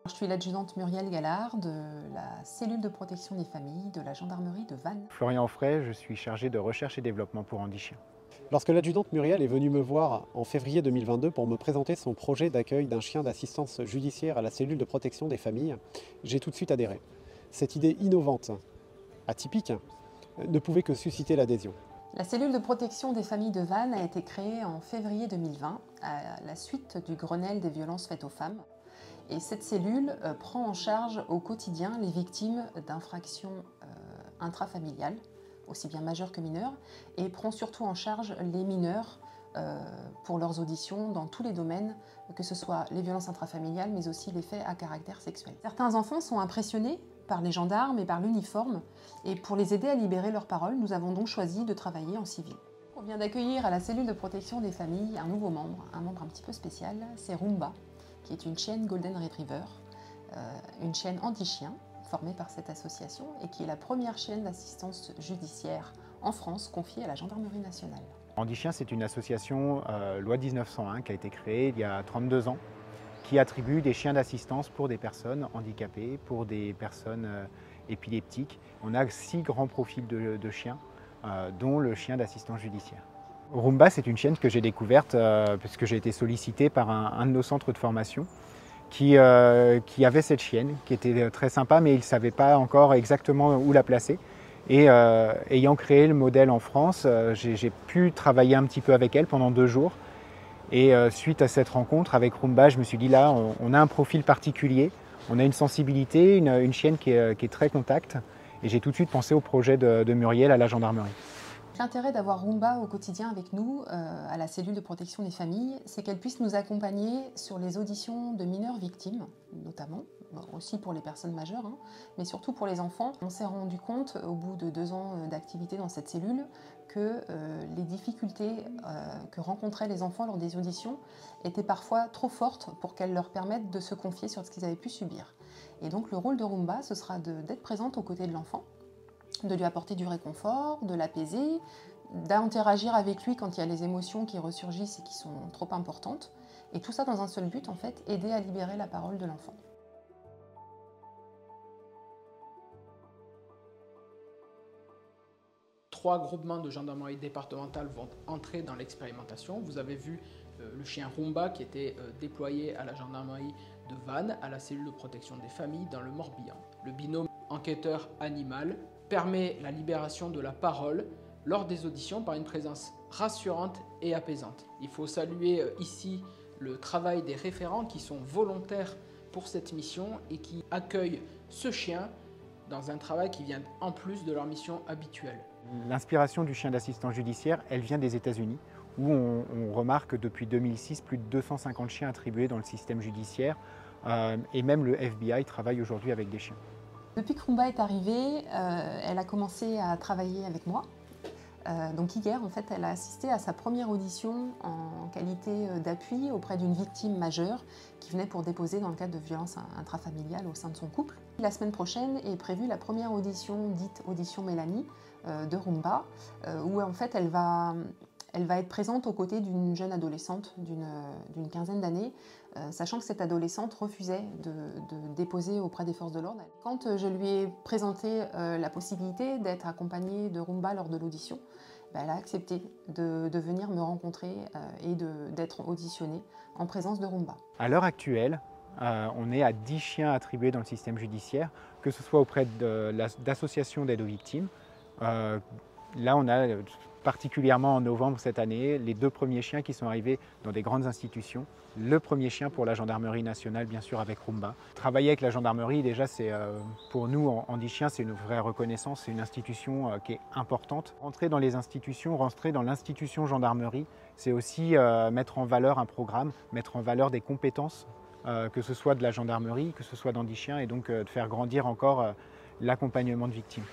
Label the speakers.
Speaker 1: Je suis l'adjudante Muriel Gallard de la cellule de protection des familles de la gendarmerie de Vannes.
Speaker 2: Florian Offray, je suis chargé de recherche et développement pour Handichien.
Speaker 3: Lorsque l'adjudante Muriel est venue me voir en février 2022 pour me présenter son projet d'accueil d'un chien d'assistance judiciaire à la cellule de protection des familles, j'ai tout de suite adhéré. Cette idée innovante, atypique, ne pouvait que susciter l'adhésion.
Speaker 1: La cellule de protection des familles de Vannes a été créée en février 2020 à la suite du Grenelle des violences faites aux femmes. Et cette cellule prend en charge au quotidien les victimes d'infractions intrafamiliales, aussi bien majeures que mineures, et prend surtout en charge les mineurs pour leurs auditions dans tous les domaines, que ce soit les violences intrafamiliales, mais aussi les faits à caractère sexuel. Certains enfants sont impressionnés par les gendarmes et par l'uniforme, et pour les aider à libérer leurs paroles, nous avons donc choisi de travailler en civil. On vient d'accueillir à la cellule de protection des familles un nouveau membre, un membre un petit peu spécial, c'est Rumba, qui est une chienne Golden Retriever, une chienne anti-chien, formée par cette association et qui est la première chienne d'assistance judiciaire en France confiée à la Gendarmerie nationale.
Speaker 2: Handichien, c'est une association loi 1901 qui a été créée il y a 32 ans, qui attribue des chiens d'assistance pour des personnes handicapées, pour des personnes épileptiques. On a 6 grands profils de chiens, dont le chien d'assistance judiciaire. Rumba, c'est une chienne que j'ai découverte puisque j'ai été sollicité par un de nos centres de formation qui avait cette chienne, qui était très sympa, mais il ne savait pas encore exactement où la placer. Et ayant créé le modèle en France, j'ai pu travailler un petit peu avec elle pendant 2 jours. Et suite à cette rencontre avec Rumba, je me suis dit là, on a un profil particulier, on a une sensibilité, une chienne qui est très contact. Et j'ai tout de suite pensé au projet de Muriel à la gendarmerie.
Speaker 1: L'intérêt d'avoir Rumba au quotidien avec nous, à la cellule de protection des familles, c'est qu'elle puisse nous accompagner sur les auditions de mineurs victimes, notamment, aussi pour les personnes majeures, mais surtout pour les enfants. On s'est rendu compte, au bout de 2 ans d'activité dans cette cellule, que les difficultés que rencontraient les enfants lors des auditions étaient parfois trop fortes pour qu'elles leur permettent de se confier sur ce qu'ils avaient pu subir. Et donc le rôle de Rumba, ce sera d'être présente aux côtés de l'enfant, de lui apporter du réconfort, de l'apaiser, d'interagir avec lui quand il y a les émotions qui ressurgissent et qui sont trop importantes. Et tout ça dans un seul but, en fait, aider à libérer la parole de l'enfant.
Speaker 4: Trois groupements de gendarmerie départementale vont entrer dans l'expérimentation. Vous avez vu le chien Rumba qui était déployé à la gendarmerie de Vannes, à la cellule de protection des familles dans le Morbihan. Le binôme enquêteur-animal permet la libération de la parole lors des auditions par une présence rassurante et apaisante. Il faut saluer ici le travail des référents qui sont volontaires pour cette mission et qui accueillent ce chien dans un travail qui vient en plus de leur mission habituelle.
Speaker 2: L'inspiration du chien d'assistance judiciaire, elle vient des États-Unis, où on remarque depuis 2006 plus de 250 chiens attribués dans le système judiciaire, et même le FBI travaille aujourd'hui avec des chiens.
Speaker 1: Depuis que Rumba est arrivée, elle a commencé à travailler avec moi. Donc hier, en fait, elle a assisté à sa première audition en qualité d'appui auprès d'une victime majeure qui venait pour déposer dans le cadre de violences intrafamiliales au sein de son couple. La semaine prochaine est prévue la première audition, dite audition Mélanie, de Rumba, où en fait elle va être présente aux côtés d'une jeune adolescente d'une quinzaine d'années, sachant que cette adolescente refusait de déposer auprès des forces de l'ordre. Quand je lui ai présenté la possibilité d'être accompagnée de Rumba lors de l'audition, elle a accepté de venir me rencontrer et d'être auditionnée en présence de Rumba.
Speaker 2: À l'heure actuelle, on est à 10 chiens attribués dans le système judiciaire, que ce soit auprès d'associations d'aide aux victimes. Là, on a particulièrement en novembre cette année les 2 premiers chiens qui sont arrivés dans des grandes institutions. Le premier chien pour la gendarmerie nationale, bien sûr, avec Rumba. Travailler avec la gendarmerie, déjà, c'est pour nous, en Handichien, c'est une vraie reconnaissance, c'est une institution qui est importante. Rentrer dans les institutions, rentrer dans l'institution gendarmerie, c'est aussi mettre en valeur un programme, mettre en valeur des compétences, que ce soit de la gendarmerie, que ce soit d'Handichien, et donc de faire grandir encore l'accompagnement de victimes.